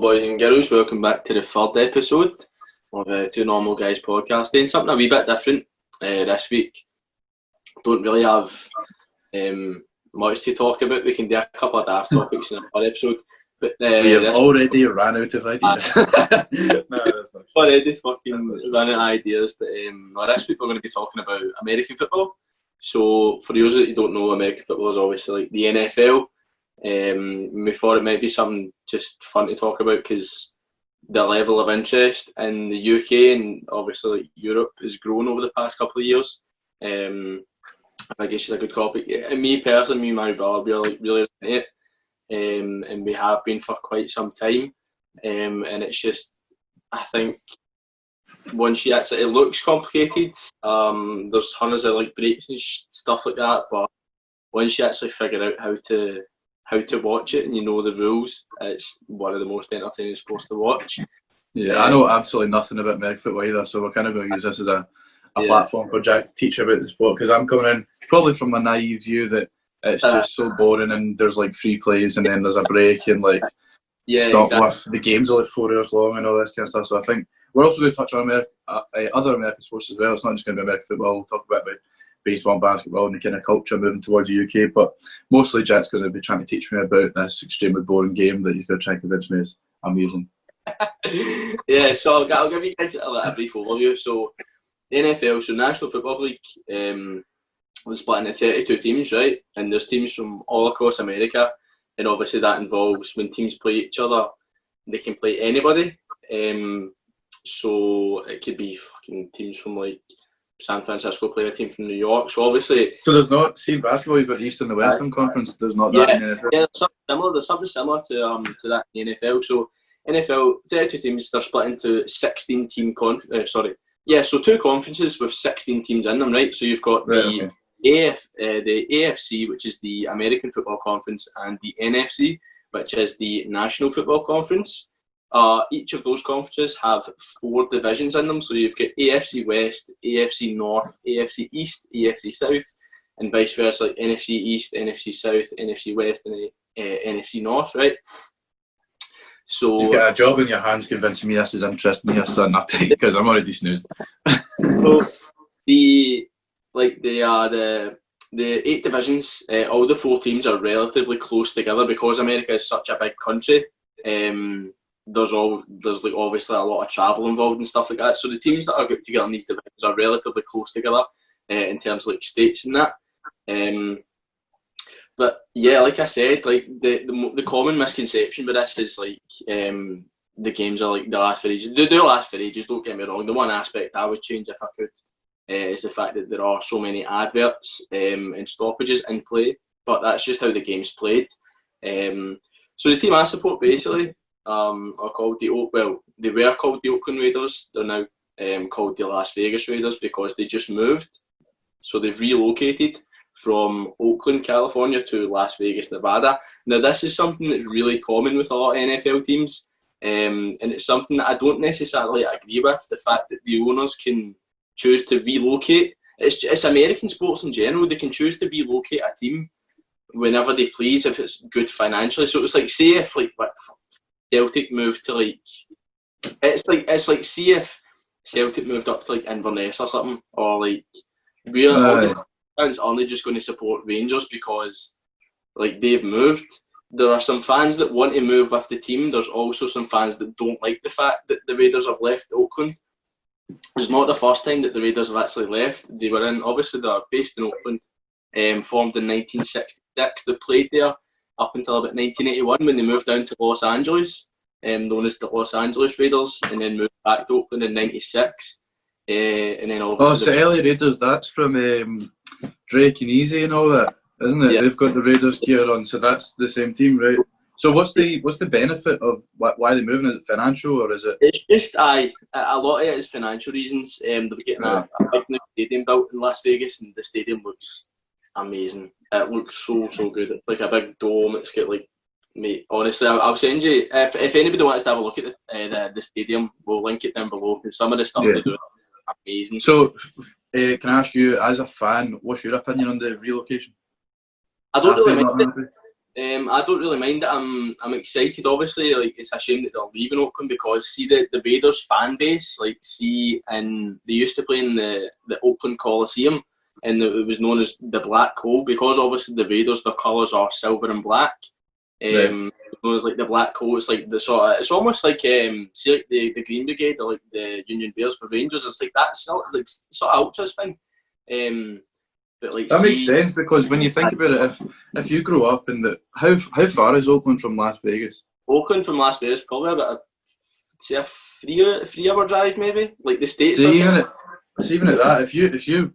boys and girls, welcome back to the third episode of Two Normal Guys podcast. Doing something a wee bit different this week. Don't really have much to talk about. We can do a couple of daft topics in our episode. But we have already ran out of ideas. No, that's not already fucking run out of ideas. But this week we're going to be talking about American football. So for those that you don't know, American football is obviously like the NFL. We thought it might be something just fun to talk about because the level of interest in the UK and obviously like Europe has grown over the past couple of years. I guess it's a good topic. And me personally, my brother, really into it, and we have been for quite some time. And it's just, I think, once you actually, it looks complicated. There's hundreds of like breaks and stuff like that, but once you actually figure out how to watch it and you know the rules, it's one of the most entertaining sports to watch. Yeah, I know absolutely nothing about American football either, so we're kind of going to use this as a platform for Jack to teach about the sport, because I'm coming in probably from a naive view that it's just so boring and there's like 3 plays and then there's a break and like the games are like 4 hours long and all this kind of stuff. So I think we're also going to touch on other American sports as well. It's not just going to be American football. We'll talk about baseball and basketball and the kind of culture moving towards the UK, but mostly Jack's going to be trying to teach me about this extremely boring game that he's going to try and convince me is amusing. Yeah, so I'll give you guys a brief overview. So the NFL, so National Football League, was split into 32 teams, right? And there's teams from all across America, and obviously that involves when teams play each other, they can play anybody. So it could be fucking teams from like San Francisco playing a team from New York. So obviously, there's not, see in basketball you've got the East and the Western Conference. There's not that in the NFL. Yeah, there's something similar to that in the NFL. So NFL 32 teams, they're split into 16 team so 2 conferences with 16 teams in them, right? So you've got the AFC, which is the American Football Conference, and the NFC, which is the National Football Conference. Each of those conferences have 4 divisions in them. So you've got AFC West, AFC North, AFC East, AFC South, and vice versa, like NFC East, NFC South, NFC West, and NFC North, right? So you've got a job in your hands convincing me this is interesting me, son, because I'm already snoozing. So the 8 divisions, all the 4 teams are relatively close together because America is such a big country. There's like obviously a lot of travel involved and stuff like that. So the teams that are grouped together in these divisions are relatively close together in terms of like states and that. But yeah, like I said, like the common misconception with this is like the games are like they last for ages. They do last for ages. Don't get me wrong. The one aspect I would change if I could is the fact that there are so many adverts and stoppages in play. But that's just how the game's played. So the team I support basically are called they were called the Oakland Raiders. They're now called the Las Vegas Raiders because they just moved. So they've relocated from Oakland, California to Las Vegas, Nevada. Now this is something that's really common with a lot of NFL teams, and it's something that I don't necessarily agree with, the fact that the owners can choose to relocate. It's American sports in general, they can choose to relocate a team whenever they please if it's good financially. So it's like, say if like Celtic moved to it's like see if Celtic moved up to like Inverness or something, or like we're fans only just going to support Rangers because like they've moved. There are some fans that want to move with the team. There's also some fans that don't like the fact that the Raiders have left Oakland. It's not the first time that the Raiders have actually left. They were obviously they're based in Oakland, formed in 1966. They've played there up until about 1981 when they moved down to Los Angeles, known as the Los Angeles Raiders, and then moved back to Oakland in 96. And then obviously so LA Raiders, that's from Drake and Easy and all that, isn't it? Yeah. They've got the Raiders gear on, so that's the same team, right? So what's the benefit of why they're moving? Is it financial or is it? It's just a lot of it is financial reasons. They're getting a big new stadium built in Las Vegas, and the stadium looks amazing. It looks so good. It's like a big dome. It's got like, mate, honestly, I'll send you if anybody wants to have a look at the stadium, we'll link it down below. Because some of the stuff they do is amazing. So, can I ask you, as a fan, what's your opinion on the relocation? I don't really mind it. I don't really mind it. I'm excited. Obviously, like it's a shame that they're leaving Oakland because see the Raiders fan base, like and they used to play in the Oakland Coliseum, and it was known as the Black Hole because obviously the Raiders, their colours are silver and black. Known as like the Black Hole. It's like the sort of, it's almost like see like the Green Brigade or like the Union Bears for Rangers. It's like that. It's like sort of ultras thing. But like that makes sense because when you think about it, if you grow up in how far is Oakland from Las Vegas? Oakland from Las Vegas probably about a 3 hour drive maybe. Like the States. See, even at that, if you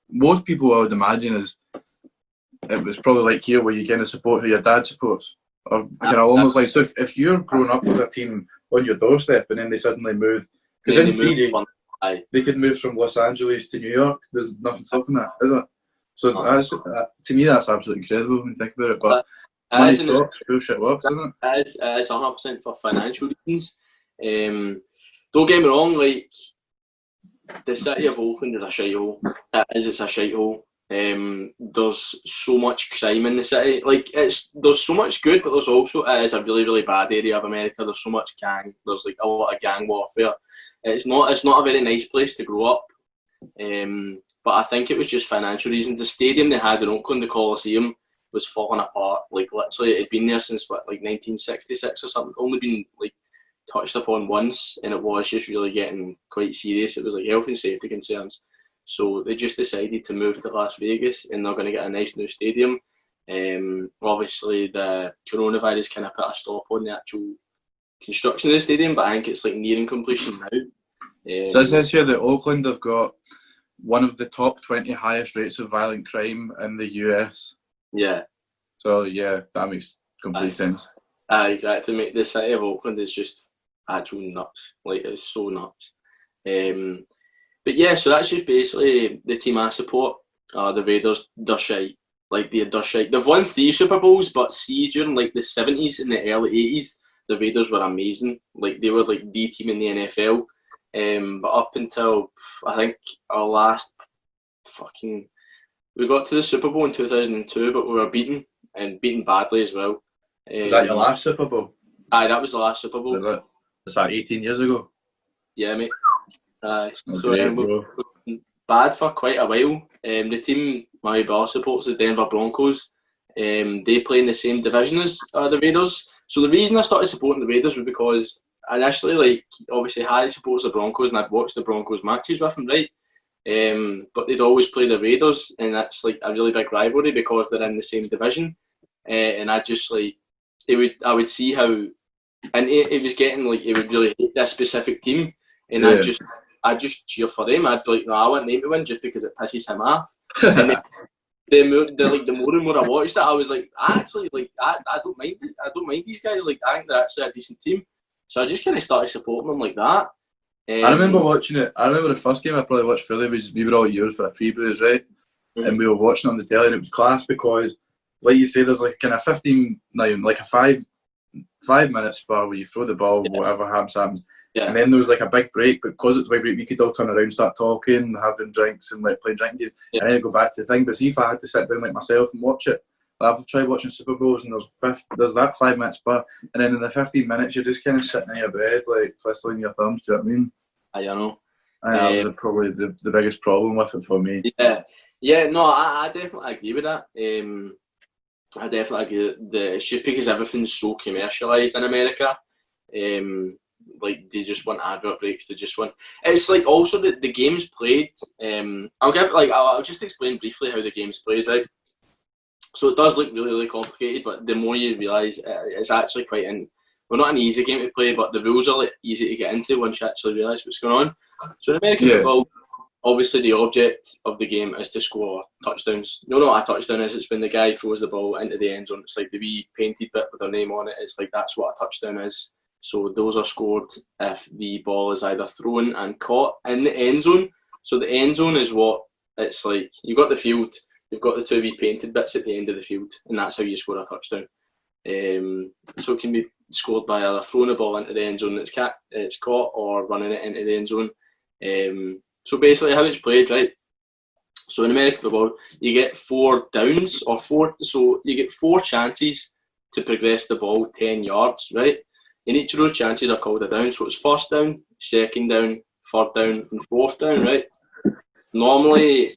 most people I would imagine it was probably like here where you kind of support who your dad supports, or kind of almost like so. If you're growing up with a team on your doorstep and then they suddenly move, because in theory they could move from Los Angeles to New York. There's nothing stopping that, is it? So to me, that's absolutely incredible when you think about it. But money talks, bullshit works, isn't it? It is 100% for financial reasons. Don't get me wrong, like the city of Oakland is a shithole. It's a shithole. There's so much crime in the city. Like there's so much good, but it is a really, really bad area of America. There's so much gang. There's like a lot of gang warfare. It's not a very nice place to grow up. But I think it was just financial reasons. The stadium they had in Oakland, the Coliseum, was falling apart. Like literally, it had been there since like 1966 or something. Only been like touched upon once, and it was just really getting quite serious. It was like health and safety concerns. So they just decided to move to Las Vegas, and they're going to get a nice new stadium. Obviously, the coronavirus kind of put a stop on the actual construction of the stadium, but I think it's like nearing completion now. So it says here that Oakland have got one of the top 20 highest rates of violent crime in the US. Yeah. So yeah, that makes complete sense. Exactly, mate. The city of Oakland is just actual nuts. Like it's so nuts. But yeah, so that's just basically the team I support. The Raiders, they're shite. Like they're shite. They've won 3 Super Bowls, but see during like the 70s and the early 80s, the Raiders were amazing. Like they were like the team in the NFL. But up until I think our last we got to the Super Bowl in 2002, but we were beaten badly as well. Was that your last Super Bowl? Aye, that was the last Super Bowl. Was that 18 years ago? Yeah, mate. So we were bad for quite a while. The team my brother supports, the Denver Broncos. They play in the same division as the Raiders. So the reason I started supporting the Raiders was because initially, like, obviously Harry supports the Broncos and I'd watched the Broncos matches with him, right? But they'd always play the Raiders, and that's like a really big rivalry because they're in the same division. And I just like I would see how, and it was getting like he would really hate this specific team, and I'd just cheer for them. I'd be like, no, I want them to win just because it pisses him off. And then, the more and more I watched it, I was like, I don't mind these guys. Like, I think they're actually a decent team. So I just kind of started supporting them like that. I remember watching it. I remember the first game I probably watched fully was we were all yours for a pre-booze, right? Mm-hmm. And we were watching it on the telly, and it was class because, like you say, there's like kind of 15, like a 5-minute spell where you throw the ball, whatever happens. Yeah. And then there was like a big break, but because it's a big break, we could all turn around, start talking, having drinks, and like playing drinking games. Yeah. And then go back to the thing. But see, if I had to sit down like myself and watch it, I've tried watching Super Bowls, and there's that 5 minute spot, and then in the 15 minutes you're just kind of sitting in your bed, like twiddling your thumbs. Do you know what I mean? I know. That's probably the biggest problem with it for me. Yeah. No, I definitely agree with that. I definitely agree that it's just because everything's so commercialised in America. Like they just want advert breaks. They just want. It's like also the game's played. I'll just explain briefly how the game's played, right? So it does look really, really complicated, but the more you realise, it's actually quite not an easy game to play, but the rules are like easy to get into once you actually realise what's going on. So in American football, obviously the object of the game is to score touchdowns. No, not a touchdown is. It's when the guy throws the ball into the end zone. It's like the wee painted bit with their name on it. It's like that's what a touchdown is. So those are scored if the ball is either thrown and caught in the end zone. So the end zone is what it's like. You've got the field. You've got the 2 wee painted bits at the end of the field, and that's how you score a touchdown. So it can be scored by either throwing the ball into the end zone it's caught, or running it into the end zone. So basically how it's played, right? So in American football, you get 4 downs, so you get 4 chances to progress the ball 10 yards, right? And each of those chances are called a down. So it's first down, second down, third down, and fourth down, right? Normally,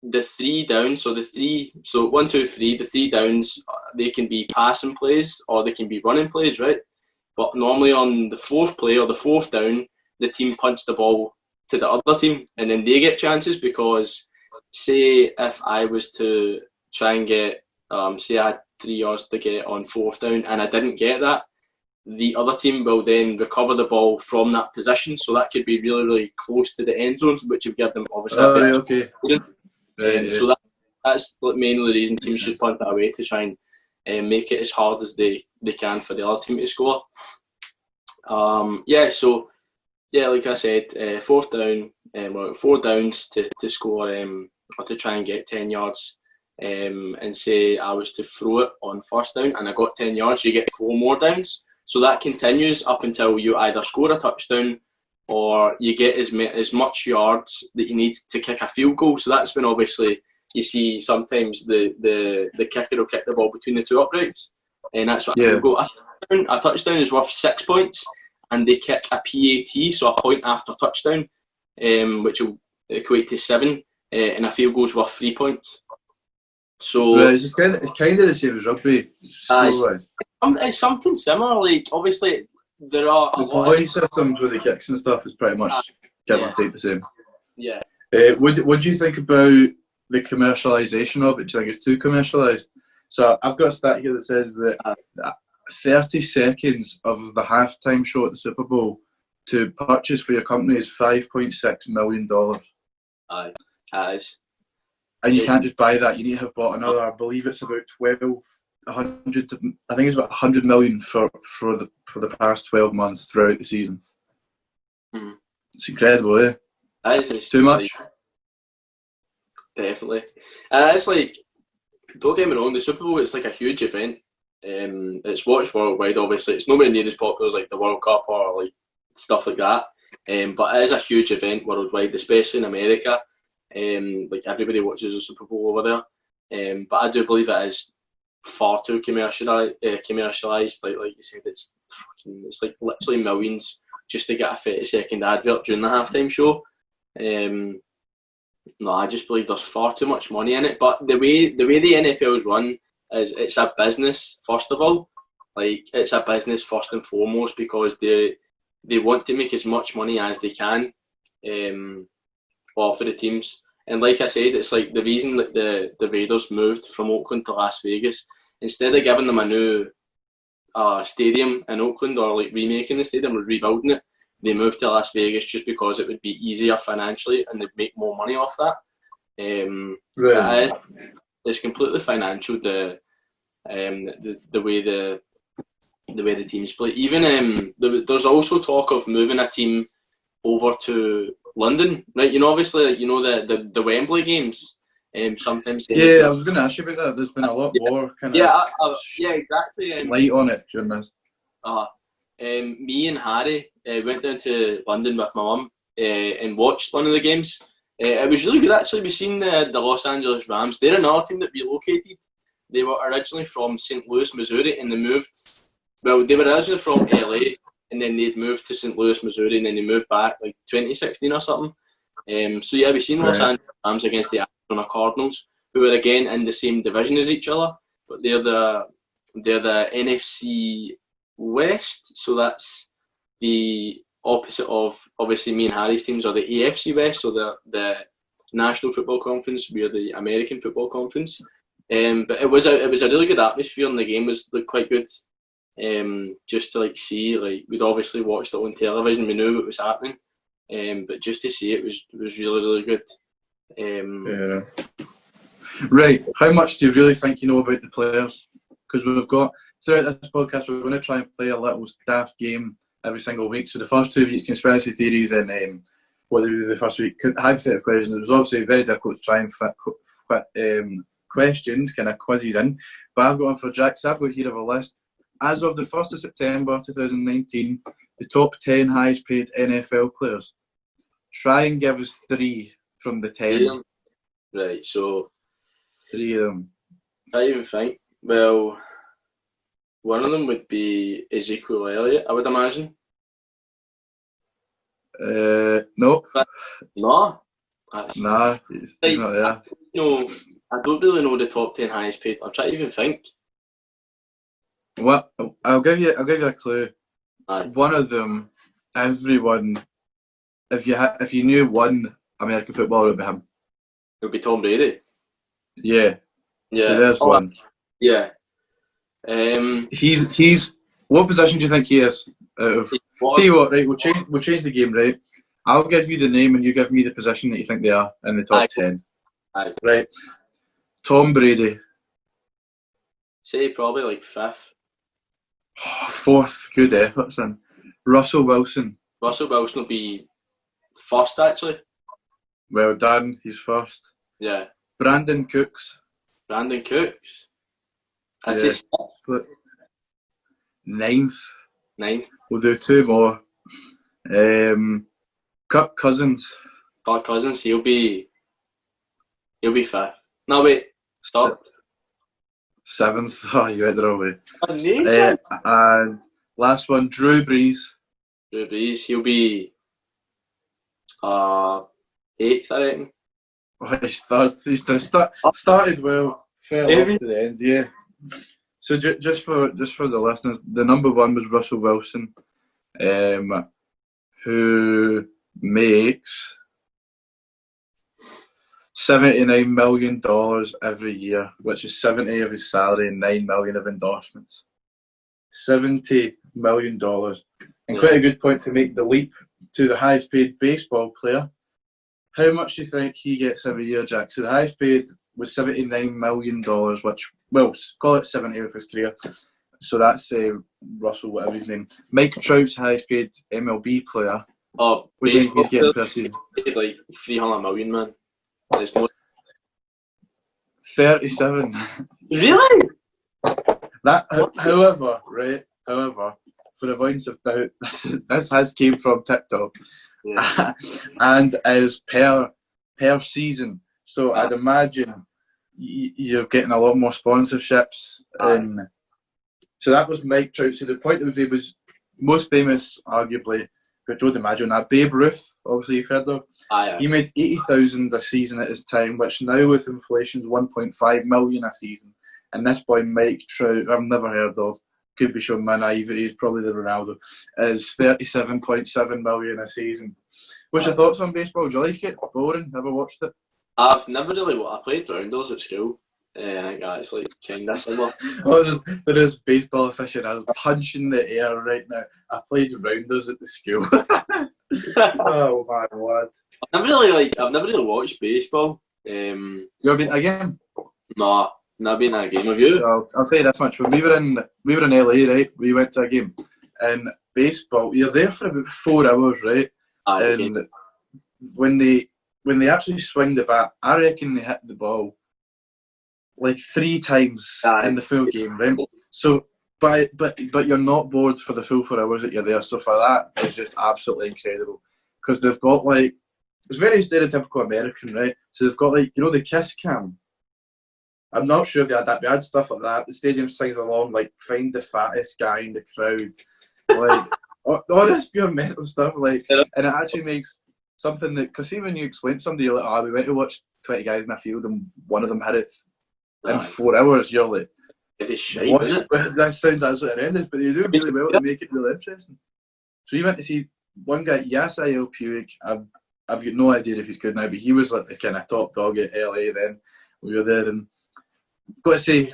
the three downs, so 1, 2, 3, the three downs, they can be passing plays or they can be running plays, right? But normally on the fourth play or the fourth down, the team punts the ball to the other team and then they get chances because, say, if I was to try and get, say I had 3 yards to get on fourth down and I didn't get that, the other team will then recover the ball from that position. So that could be really, really close to the end zones, which would give them obviously a better okay. So that's mainly the reason teams should punt that away to try and make it as hard as they can for the other team to score. Like I said, fourth down, 4 downs to score or to try and get 10 yards. And say I was to throw it on first down and I got 10 yards, you get 4 more downs. So that continues up until you either score a touchdown or you get as much yards that you need to kick a field goal. So that's when obviously you see sometimes the kicker will kick the ball between the two uprights, and that's what a field goal. A touchdown is worth 6 points, and they kick a PAT, so a point after touchdown, which will equate to 7, and a field goal is worth 3 points. So it's kind of the same as rugby. It's something similar. Like obviously there are a lot of systems with the kicks and stuff is pretty much give and take the same. Yeah. What do you think about the commercialisation of it? Do you think it's too commercialised? So I've got a stat here that says that 30 seconds of the halftime show at the Super Bowl to purchase for your company is $5.6 million. Aye. And you can't just buy that. You need to have bought another. I believe it's about 100. I think it's about 100 million for the past 12 months throughout the season. Mm. It's incredible, eh? It's too much. Definitely. It's like, don't get me wrong, the Super Bowl, it's like a huge event. It's watched worldwide. Obviously, it's nowhere near as popular as like the World Cup or like stuff like that. But it is a huge event worldwide, especially in America. Like everybody watches the Super Bowl over there. But I do believe it is far too commercialised. Like you said, it's like literally millions just to get a 30-second advert during the halftime show. No, I just believe there's far too much money in it. But the way the NFL's run is it's a business first of all. Like it's a business first and foremost because they want to make as much money as they can. For the teams, and like I said, it's like the reason that the Raiders moved from Oakland to Las Vegas, instead of giving them a new stadium in Oakland or like remaking the stadium or rebuilding it, they moved to Las Vegas just because it would be easier financially and they'd make more money off that. Right. It's completely financial the way the teams play. Even there's also talk of moving a team over to London, right? You know, obviously, like, you know the Wembley games. Sometimes. Yeah, I was going to ask you about that. There's been a lot more kind of exactly. Light on it during this. Me and Harry went down to London with my mum and watched one of the games. It was really good actually. We've seen the Los Angeles Rams. They're another team that relocated. They were originally from St. Louis, Missouri, and they moved. Well, they were originally from LA. And then they'd moved to St. Louis, Missouri, and then they moved back like 2016 or something. We've seen Los Angeles Rams against the Arizona Cardinals, who are again in the same division as each other, but they're the NFC West, so that's the opposite of obviously me and Harry's teams are the AFC West, so the National Football Conference, we're the American Football Conference. But it was a really good atmosphere, and the game was quite good. Just to like see, like we'd obviously watched it on television, we knew what was happening, but just to see it was really, really good. Right, how much do you really think you know about the players? Because we've got throughout this podcast, we're going to try and play a little staff game every single week. So the first 2 weeks, conspiracy theories, and what they do the first week, hypothetical questions. It was obviously very difficult to try and fit questions, kind of quizzes in. But I've got one for Jack. So I've got here a list. As of the 1st of September 2019, the top 10 highest paid NFL players. Try and give us 3 from the 10. Right, so 3 of them. I even think, well, One of them would be Ezekiel Elliott, I would imagine. No. No. Nah, he's not there. I don't really know the top 10 highest paid. I'm trying to even think. What? I'll give you a clue. Aye. One of them, everyone, if you knew one American footballer, it would be him. It would be Tom Brady. Yeah. Yeah. So there's one. Yeah. He's. What position do you think he is? Tell you what, right? We'll change the game, right? I'll give you the name and you give me the position that you think they are in the top 10. Aye. Right. Tom Brady. Say probably like 5th. Fourth. Good effort, son. Russell Wilson. Russell Wilson will be 1st, actually. Well done. He's first. Yeah. Brandon Cooks. Brandon Cooks. That's Yeah. his 6th. 9th. 9th. We'll do 2 more. Kirk Cousins. Kirk Cousins, he'll be 5th. No, wait. Stop. 7th. Oh, you went the wrong way. Amazing. And last one, Drew Brees. Drew Brees, he'll be 8th, I reckon. Oh, he's third. He's started well, fell off to the end. Yeah. So just for the listeners, the number 1 was Russell Wilson, who makes $79 million every year, which is 70 of his salary and 9 million of endorsements. $70 million, and quite a good point to make the leap to the highest paid baseball player. How much do you think he gets every year, Jack? So the highest paid was $79 million, which, well, call it 70 of his career. So that's Russell, whatever his name. Mike Trout's highest paid MLB player. Oh, which is he's getting per season. Like 300 million, man. There's no 37. Really? That, however, for the avoidance of doubt, this has came from TikTok, yeah. and is per season. So I'd imagine you're getting a lot more sponsorships. So that was Mike Trout. So the point of the day was most famous, arguably, but Joe DiMaggio and that. Babe Ruth, obviously you've heard of. He made 80,000 a season at his time, which now with inflation is 1.5 million a season. And this boy Mike Trout, I've never heard of, could be showing my naivety, he's probably the Ronaldo, is 37.7 million a season. What's your thoughts on baseball? Do you like it? Boring? Never watched it? I've never really. I played rounders at school. I think that's like kind of similar. There is baseball aficionados punching the air right now. I played rounders at the school. Oh my word! I've never really watched baseball. You ever been to a game? No, never been to a game. Have you? So I'll tell you this much. When we were in LA, right? We went to a game, and baseball. You're there for about 4 hours, right? And when they actually swing the bat, I reckon they hit the ball like 3 times in the full game, right? So, but you're not bored for the full 4 hours that you're there. So for that, it's just absolutely incredible because they've got like, it's very stereotypical American, right? So they've got like, you know, the kiss cam. I'm not sure if they had that. They had stuff like that. The stadium sings along like "Find the fattest guy in the crowd," like all this pure mental stuff. Like, and it actually makes something that, because see when you explain to somebody, you're like, "Oh, we went to watch 20 guys in a field and one of them hit it in 4 hours." You're like, it is shite, that sounds absolutely horrendous, but they do really well to make it really interesting. So we went to see one guy, Yasiel Puig. I've got no idea if he's good now, but he was like the kind of top dog at LA then. We were there, and got to say,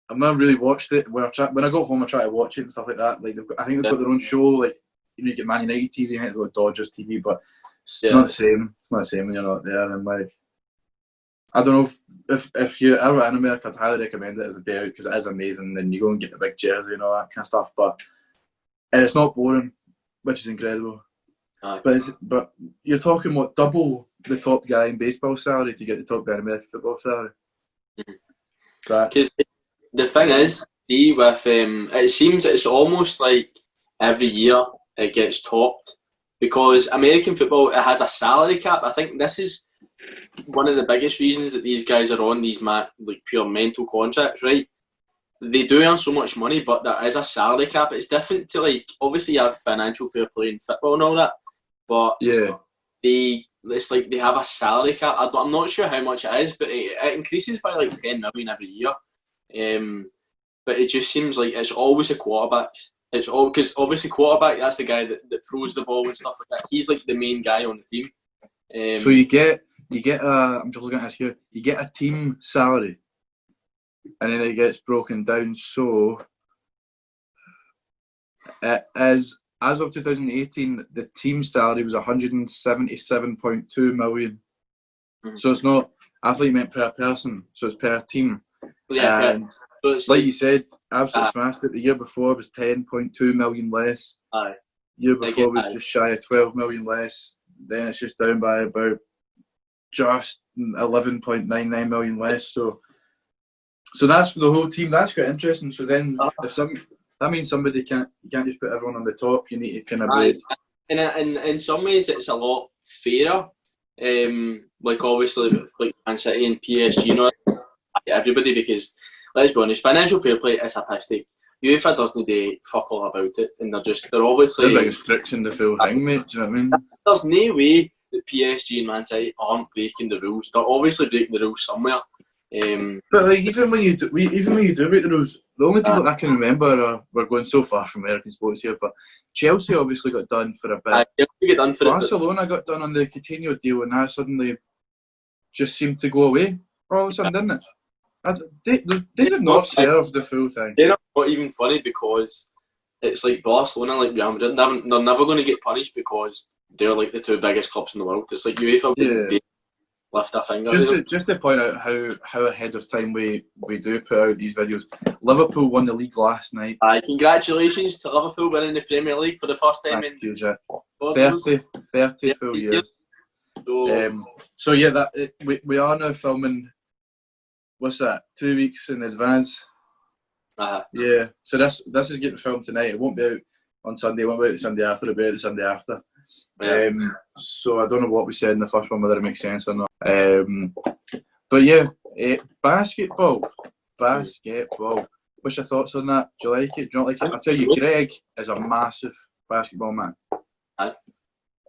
I've never really watched it. When I got home, I try to watch it and stuff like that. Like I think they've got their own show. Like you get Man United TV, I think they've got Dodgers TV, but it's not the same. It's not the same when you're not there. And like, I don't know if you're ever in America, I'd highly recommend it as a day out because it is amazing. And you go and get the big jersey and all that kind of stuff. And it's not boring, which is incredible. But you're talking what, double the top guy in baseball salary to get the top guy in American football salary. Because the thing is, see, with it seems it's almost like every year it gets topped because American football, it has a salary cap. I think this is one of the biggest reasons that these guys are on these like pure mental contracts, right? they do earn so much money, but there is a salary cap. It's different to, like, obviously you have financial fair play in football and all that, but it's like they have a salary cap. I'm not sure how much it is, but it increases by like 10 million every year. But it just seems like it's always the quarterbacks. It's all because obviously quarterback, that's the guy that throws the ball and stuff like that. He's like the main guy on the team. So you get I'm just looking at this here. You get a team salary, and then it gets broken down. So it is, as of 2018, the team salary was 177.2 million. Mm-hmm. So it's not, I thought you meant per person. So it's per team. Yeah. And like you said, absolutely smashed it. The year before was 10.2 million less. Aye. Year before was just shy of 12 million less. Then it's just down by about just 11.99 million less. So that's for the whole team. That's quite interesting. So then, that means somebody you can't just put everyone on the top. You need to kind of break. In some ways, it's a lot fairer. Like obviously, like Man City and PSG, you know, everybody, because let's be honest, financial fair play is a piss take. UEFA doesn't do fuck all about it, and they're obviously they're restricting the full thing, mate. Do you know what I mean? There's no way that PSG and Man City aren't breaking the rules. They're obviously breaking the rules somewhere. But like even when you do break the rules, the only people I can remember we're going so far from American sports here, but Chelsea obviously got done for a bit. Barcelona got done on the Coutinho deal, and that suddenly just seemed to go away all of a sudden, didn't it? They did not serve the full thing. They're not even funny because it's like Barcelona, like Real Madrid, they're never going to get punished because they're like the two biggest clubs in the world. It's like UEFA wouldn't lift a finger. Just to point out how ahead of time we do put out these videos. Liverpool won the league last night. Congratulations to Liverpool winning the Premier League for the first time in huge, 30 full years. So yeah, we are now filming. What's that? 2 weeks in advance. Yeah. So this is getting filmed tonight. It won't be out on Sunday. It won't be out the Sunday after. It'll be out the Sunday after. Yeah. So I don't know what we said in the first one, whether it makes sense or not. But yeah, basketball. What's your thoughts on that? Do you like it? Do you not like it? I'll tell you, Greg is a massive basketball man.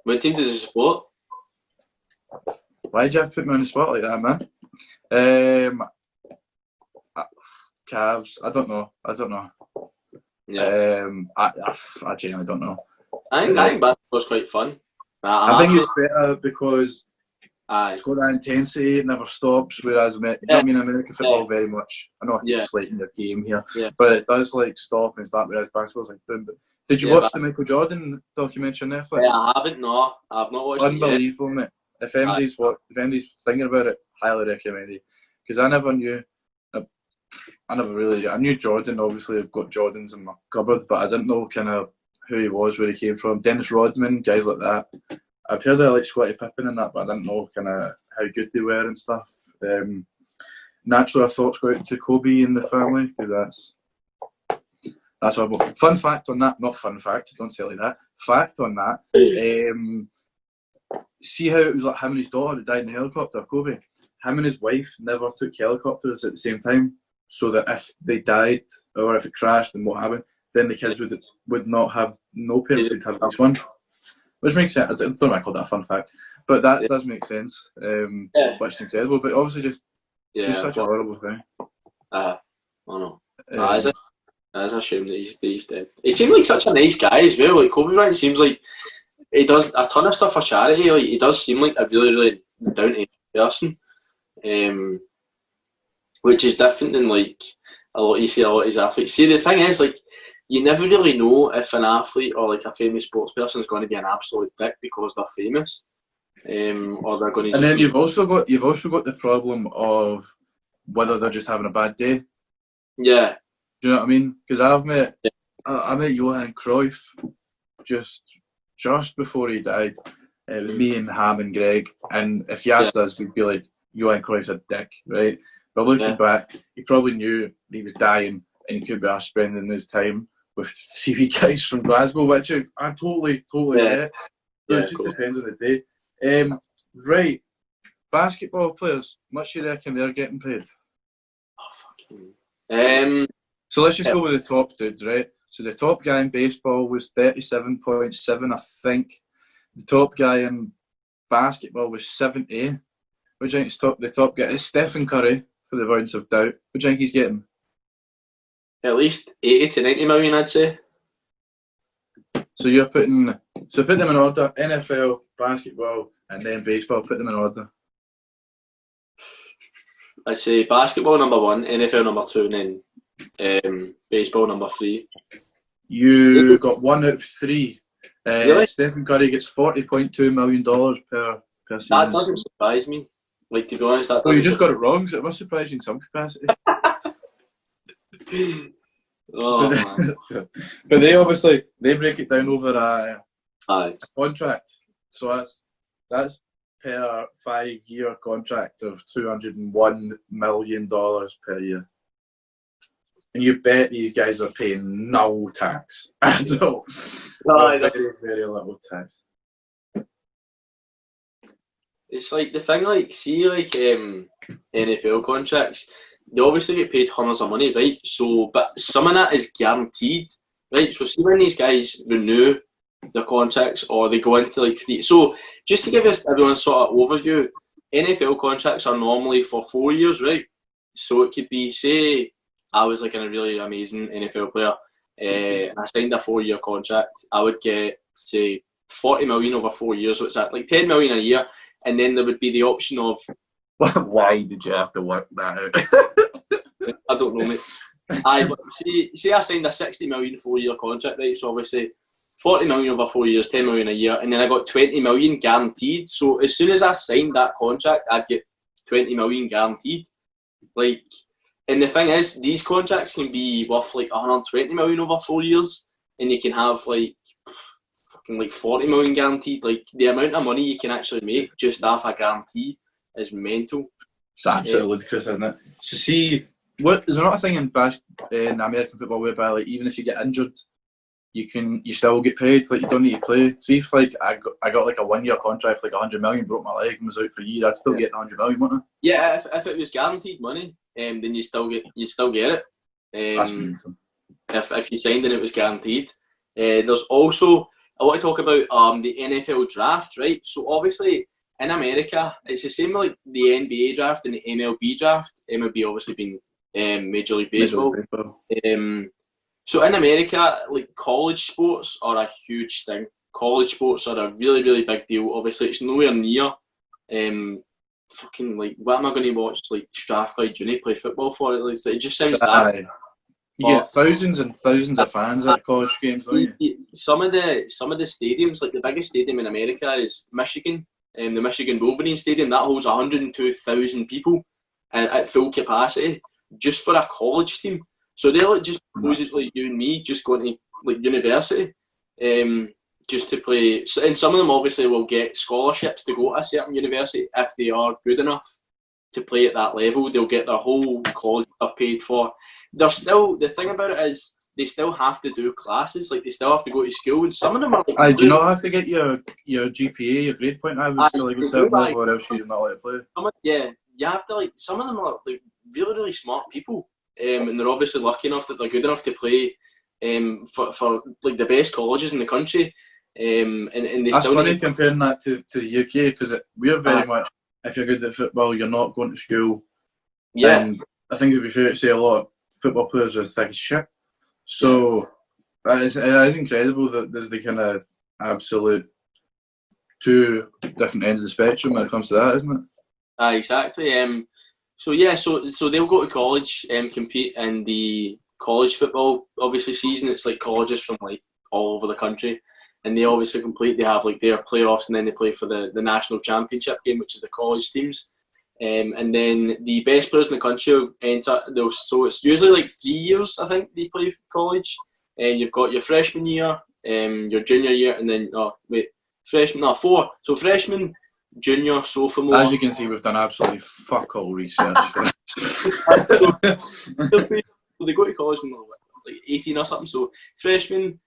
What team does he support? Why'd you have to put me on the spot like that, man? Cavs. I don't know. Yeah. I genuinely don't know. I think basketball's quite fun. I think it's better because it's got that intensity, it never stops, whereas American football very much, I know I keep slating your game here, but it does like stop and start, whereas basketball's like boom. But did you watch the Michael Jordan documentary on Netflix? I haven't, no. I've not watched it yet. Unbelievable, mate. If anybody's thinking about it, highly recommend it. Because I never knew, I knew Jordan, obviously I've got Jordans in my cupboard, but I didn't know kind of who he was, where he came from. Dennis Rodman, guys like that. I've heard of like Scottie Pippen and that, but I didn't know kind of how good they were and stuff. Naturally, our thoughts go out to Kobe and the family, because that's what. Fun fact on that, not fun fact, don't say it like that. Fact on that. See how it was like him and his daughter that died in the helicopter, Kobe. Him and his wife never took helicopters at the same time, so that if they died or if it crashed and what happened, then the kids would not have no parents, they'd have this one. Which makes sense. I don't know why I call that a fun fact, but that does make sense. Which is incredible, but obviously just such a horrible thing. I know. It's a shame that he's dead. He seemed like such a nice guy as well. Like Kobe Bryant seems like he does a ton of stuff for charity. Like he does seem like a really, really down to earth person, which is different than like a lot of his athletes. See, the thing is, like, you never really know if an athlete or like a famous sports person is going to be an absolute dick because they're famous, or they're going to. And then you've also got the problem of whether they're just having a bad day. Yeah. Do you know what I mean? Because I met Johan Cruyff just before he died. It was me and Ham and Greg, and if you asked us, we'd be like, Johan Cruyff's a dick, right? But looking back, he probably knew he was dying and he could be spending his time with 3 guys from Glasgow, which I totally get. So it just depends on the day. Right, basketball players, much do you reckon they're getting paid? Oh, fucking. So let's just go with the top dudes, right? So the top guy in baseball was 37.7, I think. The top guy in basketball was 70. What do you think is the top guy? It's Stephen Curry, for the avoidance of doubt. What do you think he's getting? At least 80 to 90 million, I'd say. So put them in order: NFL, basketball, and then baseball. Put them in order. I'd say basketball number 1, NFL number 2, and then baseball number 3. You got 1 out of 3. Really? Stephen Curry gets $40.2 million per season. That doesn't surprise me. Like, to be honest, that you just got it wrong, so it must surprise you in some capacity. Oh, man. But they break it down over a contract. So that's per 5-year contract of $201 million per year. And you bet these guys are paying no tax at all. Very, very little tax. It's like the thing, like, see, like, NFL contracts, they obviously get paid tons of money, right? So, but some of that is guaranteed, right? So, see when these guys renew their contracts or they go into like so just to give us everyone sort of overview, NFL contracts are normally for 4 years, right? So it could be, say I was like a really amazing NFL player, I signed a 4-year contract, I would get, say, 40 million over 4 years, so it's at like 10 million a year, and then there would be the option of why did you have to work that out? I don't know, mate. See I signed a 60 million 4-year contract, right? So obviously 40 million over 4 years, 10 million a year, and then I got 20 million guaranteed. So as soon as I signed that contract, I'd get 20 million guaranteed. Like, and the thing is, these contracts can be worth like 120 million over 4 years, and you can have like fucking like 40 million guaranteed. Like, the amount of money you can actually make just off a guarantee is mental. It's absolutely ludicrous, isn't it? So see, is there not a thing in American football whereby, like, even if you get injured, you still get paid, like you don't need to play? So if like I got like a 1-year contract for like 100 million, broke my leg and was out for a year, I'd still get 100 million, wouldn't I? Yeah, if it was guaranteed money, then you still get it. If you signed and it was guaranteed. There's also, I want to talk about the NFL draft, right? So obviously in America, it's the same like the NBA draft and the MLB draft. MLB obviously being Major League Baseball. So in America, like, college sports are a huge thing. College sports are a really, really big deal. Obviously, it's nowhere near fucking, like, what am I going to watch, like, Strathclyde Uni play football for? Like, it just sounds daft. You get thousands and thousands of fans at college games, don't you? Some of the stadiums, like the biggest stadium in America is Michigan, the Michigan Wolverine Stadium. That holds 102,000 people at full capacity just for a college team. So they're like just supposes like you and me just going to like university, just to play. So, and some of them obviously will get scholarships to go to a certain university if they are good enough to play at that level. They'll get their whole college stuff paid for. They're still, the thing about it is they still have to do classes. Like, they still have to go to school, and some of them are like. Do you not have to get your GPA, your grade point average to like a certain level, or else you're not allowed to play? You have to, like, some of them are like really, really smart people. And they're obviously lucky enough that they're good enough to play for like the best colleges in the country. And they That's still funny comparing that to the UK, because we're very much, if you're good at football, you're not going to school. Yeah. And I think it would be fair to say a lot of football players are thick as shit. So it is incredible that there's the kind of absolute two different ends of the spectrum when it comes to that, isn't it? Exactly. So they'll go to college and compete in the college football obviously season. It's like colleges from like all over the country, and they obviously they have like their playoffs, and then they play for the national championship game, which is the college teams. And then the best players in the country will enter. So it's usually like 3 years, I think, they play college. And you've got your freshman year, your junior year, and then 4. So freshman, junior, sophomore. As you can see, we've done absolutely fuck all research. So they go to college when they're like 18 or something. So freshman,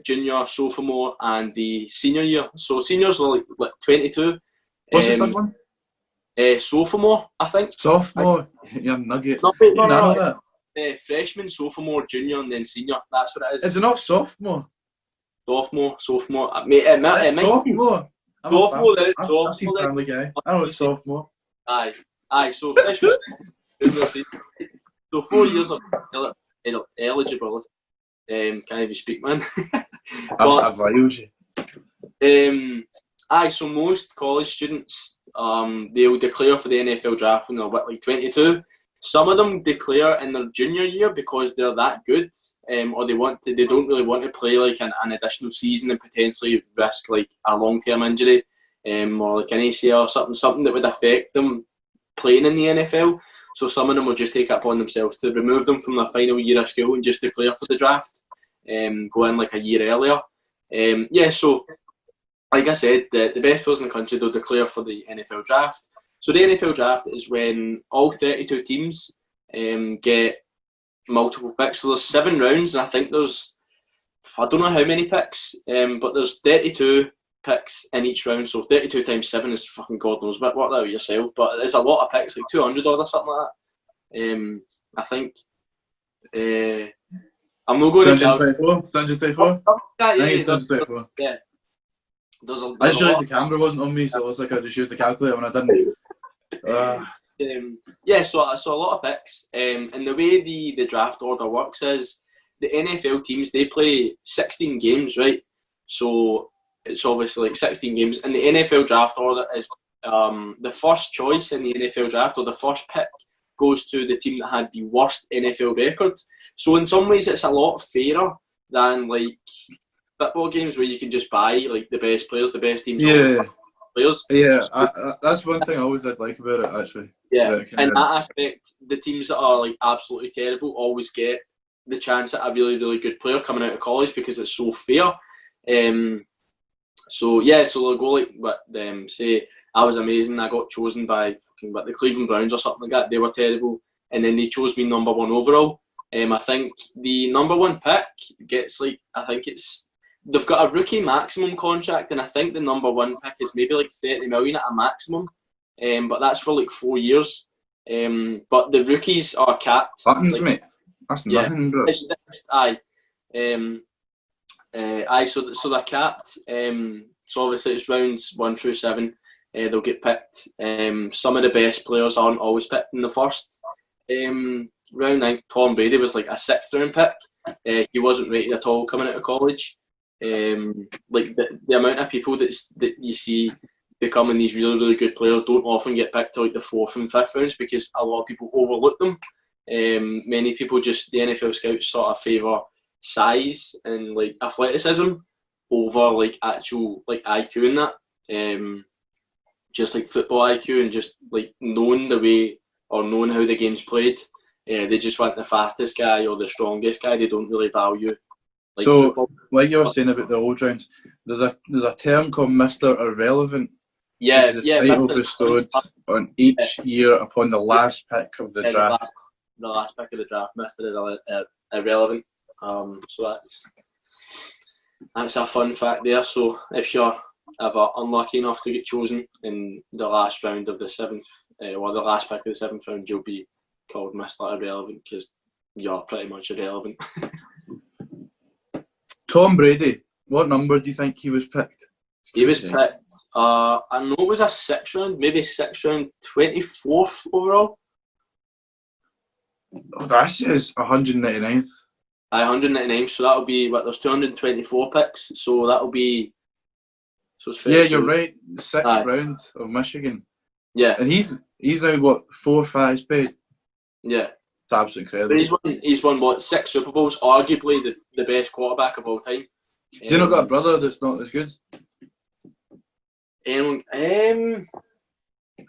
junior, sophomore, and the senior year. So seniors are like 22. What's the third one? Sophomore, I think. Sophomore? You're nugget. No, freshman, sophomore, junior, and then senior. That's what it is. Is it not sophomore? Sophomore. Mate, it might sophomore. Sophomore. I've seen Family Guy. I know it's sophomore. Aye. So freshman. So 4 years of eligibility. Can't even speak, man. I've violed you. So most college students, they'll declare for the NFL draft when they're like 22. Some of them declare in their junior year because they're that good, or they don't really want to play like an additional season and potentially risk like a long-term injury, or like an ACL or something that would affect them playing in the NFL. So some of them will just take it upon themselves to remove them from their final year of school and just declare for the draft, go in like a year earlier. So like I said, the best players in the country, they'll declare for the NFL draft. So the NFL draft is when all 32 teams get multiple picks. So there's 7 rounds, and I think I don't know how many picks, but there's 32 picks in each round. So 32 times 7 is fucking God knows what. Work that out yourself. But it's a lot of picks, like 200 or something like that. I think. I'm not going to 224? Yeah. I just realised the camera wasn't on me, so it was like I just used the calculator when I didn't. So a lot of picks. And the way the draft order works is the NFL teams, they play 16 games, right? So it's obviously like 16 games. And the NFL draft order is the first choice in the NFL draft, or the first pick, goes to the team that had the worst NFL record. So in some ways it's a lot fairer than like football games where you can just buy like the best players, the best teams. Players. Yeah, that's one thing I always did like about it, actually. Yeah, in that aspect, the teams that are like absolutely terrible always get the chance at a really, really good player coming out of college because it's so fair. So they'll go like, say I was amazing, I got chosen by the Cleveland Browns or something like that. They were terrible, and then they chose me number 1 overall. I think the number 1 pick gets they've got a rookie maximum contract, and I think the number 1 pick is maybe like 30 million at a maximum, but that's for like 4 years. But the rookies are capped. Buttons, mate. That's nothing, bro. So they're capped. So obviously it's rounds 1 through 7. They'll get picked. Some of the best players aren't always picked in the first round. I think Tom Brady was like a 6th round pick. He wasn't rated at all coming out of college. Like the amount of people that you see becoming these really, really good players don't often get picked to like the 4th and 5th rounds because a lot of people overlook them. Many people the NFL scouts sort of favour size and like athleticism over like actual like IQ and that. Just like football IQ and just like knowing the way or knowing how the game's played. They just want the fastest guy or the strongest guy. They don't really value. Football. Like you were saying about the old rounds, there's a term called Mr. Irrelevant. Yeah, title bestowed on each year upon the last pick of the draft. The last pick of the draft, Mr. Irrelevant. So that's a fun fact there. So if you're ever unlucky enough to get chosen in the last round of the 7th, or the last pick of the 7th round, you'll be called Mr. Irrelevant because you're pretty much irrelevant. Tom Brady, what number do you think he was picked? He was picked, I know it was a 6th round, maybe 6th round, 24th overall. Oh, that's his 199th. 199, so that'll be, there's 224 picks, so that'll be... So it's yeah, you're right, the 6th round of Michigan. Yeah. And he's now, 4 or 5 paid? Yeah. It's absolutely incredible. But he's won 6 Super Bowls, arguably the best quarterback of all time. Do you not got a brother that's not as good?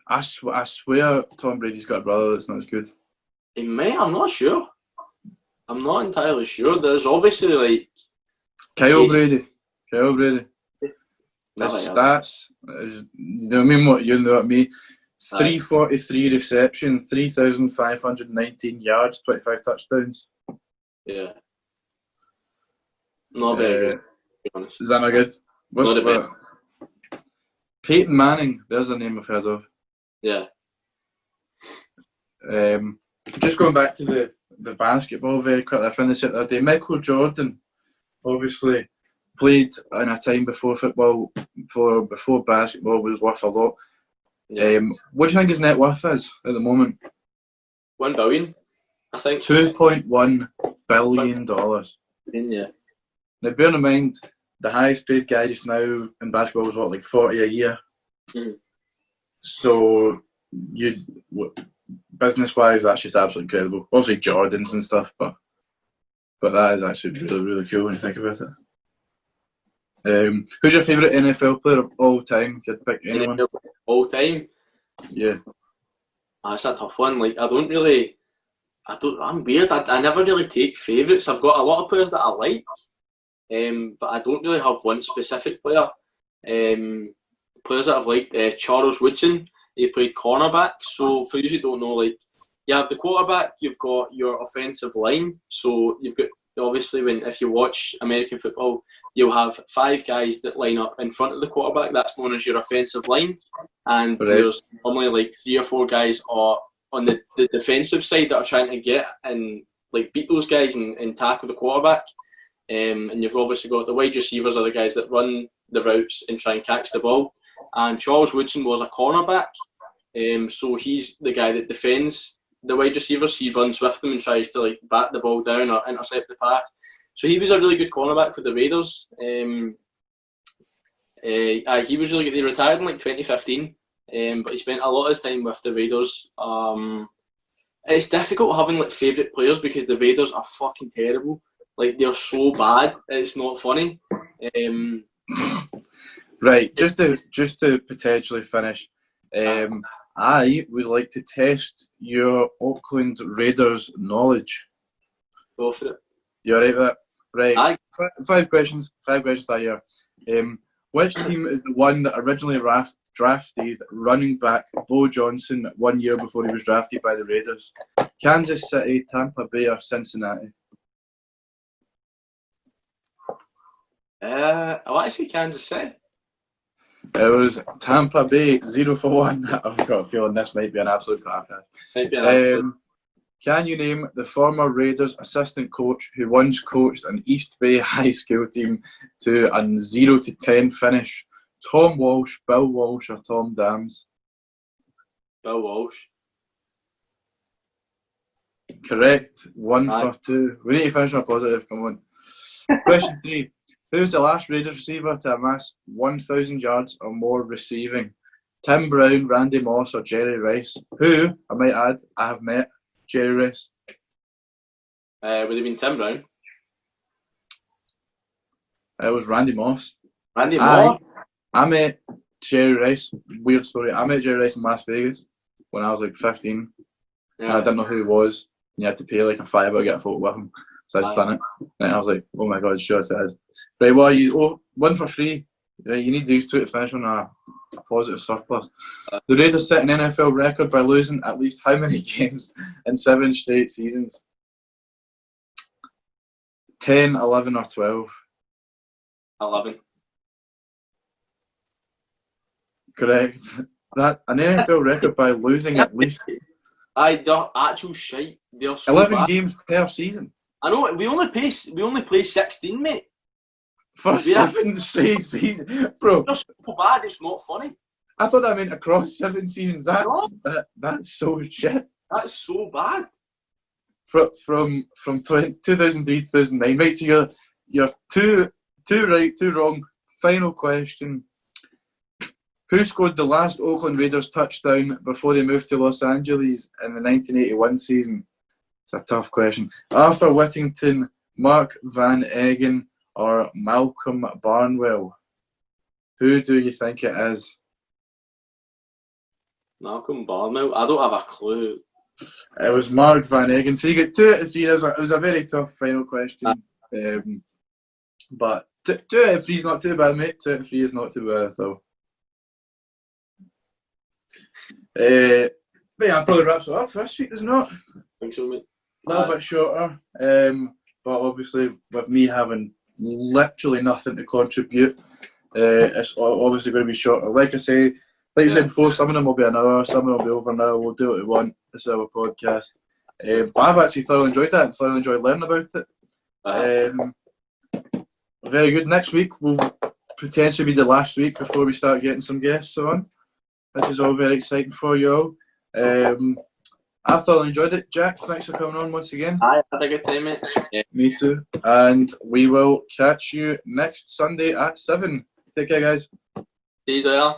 I swear Tom Brady's got a brother that's not as good. He may, I'm not sure. I'm not entirely sure. There's obviously like... Kyle Brady. His stats, you know what I mean? What you know what I mean? 343 reception, 3,519 yards, 25 touchdowns. Yeah. Not very good, to be honest. Is that not good? What's Peyton Manning, there's a name I've heard of. Yeah. Just going back to the basketball very quickly. I found this out the other day. Michael Jordan obviously played in a time before football, before basketball was worth a lot. Yeah. What do you think his net worth is at the moment? $1 billion, I think. $2.1 billion. Yeah. Now, bear in mind, the highest paid guy just now in basketball was what, like 40 a year. Mm. So business-wise, that's just absolutely incredible. Obviously, Jordans and stuff, but that is actually really, really cool when you think about it. Who's your favourite NFL player of all time? If you had to pick anyone. NFL all time? Yeah. That's a tough one. Like, I'm weird. I never really take favourites. I've got a lot of players that I like, but I don't really have one specific player. Players that I've liked, Charles Woodson, he played cornerback. So for those who don't know, like, you have the quarterback, you've got your offensive line. So you've got, obviously, if you watch American football, you'll have 5 guys that line up in front of the quarterback. That's known as your offensive line. And there's normally like 3 or 4 guys on the defensive side that are trying to get and like beat those guys and tackle the quarterback. And you've obviously got the wide receivers are the guys that run the routes and try and catch the ball. And Charles Woodson was a cornerback. So he's the guy that defends the wide receivers. He runs with them and tries to like bat the ball down or intercept the pass. So he was a really good cornerback for the Raiders. He was really good. He retired in like 2015, but he spent a lot of his time with the Raiders. It's difficult having like favourite players because the Raiders are fucking terrible. Like, they're so bad, it's not funny. Right, just to potentially finish, I would like to test your Oakland Raiders knowledge. Go for it. You alright with that? Right. Aye. 5 questions. 5 questions that year. Which team is the one that originally drafted running back Bo Johnson 1 year before he was drafted by the Raiders? Kansas City, Tampa Bay, or Cincinnati? I want to say Kansas City. It was Tampa Bay, 0 for 1. I've got a feeling this might be an absolute cracker. Can you name the former Raiders assistant coach who once coached an East Bay high school team to a 0-10 finish? Tom Walsh, Bill Walsh, or Tom Dams? Bill Walsh. Correct. 1 for 2. We need to finish on a positive. Come on. Question 3. Who was the last Raiders receiver to amass 1,000 yards or more receiving? Tim Brown, Randy Moss, or Jerry Rice? Who, I might add, I have met Jerry Rice. Would have been Tim Brown. It was Randy Moss. Randy Moss? I met Jerry Rice. Weird story. I met Jerry Rice in Las Vegas when I was like 15. Yeah. And I didn't know who he was. And you had to pay like a $5 to get a photo with him. So I just done it. And I was like, oh my god, sure I said. Right, well, 1 for 3. You need these 2 to finish on a positive surplus. The Raiders set an NFL record by losing at least how many games in 7 straight seasons? 10, 11, or 12? 11. Correct. That an NFL record by losing at least. They're actual shite. They're so 11 bad. games per season. I know. We only play 16, mate. For 7 straight seasons, bro. They're so bad. It's not funny. I thought that meant across 7 seasons. That's so shit. That's so bad. From 2003 to 2009, right? So you're two right, 2 wrong. Final question: who scored the last Oakland Raiders touchdown before they moved to Los Angeles in the 1981 season? It's a tough question. Arthur Whittington, Mark Van Eggen, or Malcolm Barnwell? Who do you think it is? Malcolm Barnwell? I don't have a clue. It was Mark Van Eggen. So you get 2 out of 3. It was a very tough final question. But 2 out of 3 is not too bad, mate. 2 out of 3 is not too bad, though. But yeah, probably wraps it up for this week, does it not? I think so, mate. A little bit shorter. But obviously, with me having literally nothing to contribute, it's obviously going to be shorter. Like I say, like you said before, some of them will be an hour, some of them will be over an hour. We'll do what we want. This is our podcast. I've actually thoroughly enjoyed that and thoroughly enjoyed learning about it. Very good. Next week will potentially be the last week before we start getting some guests on, which is all very exciting for you all. I thoroughly enjoyed it. Jack, thanks for coming on once again. I had a good time, mate. Yeah. Me too. And we will catch you next Sunday at 7. Take care, guys. See you later.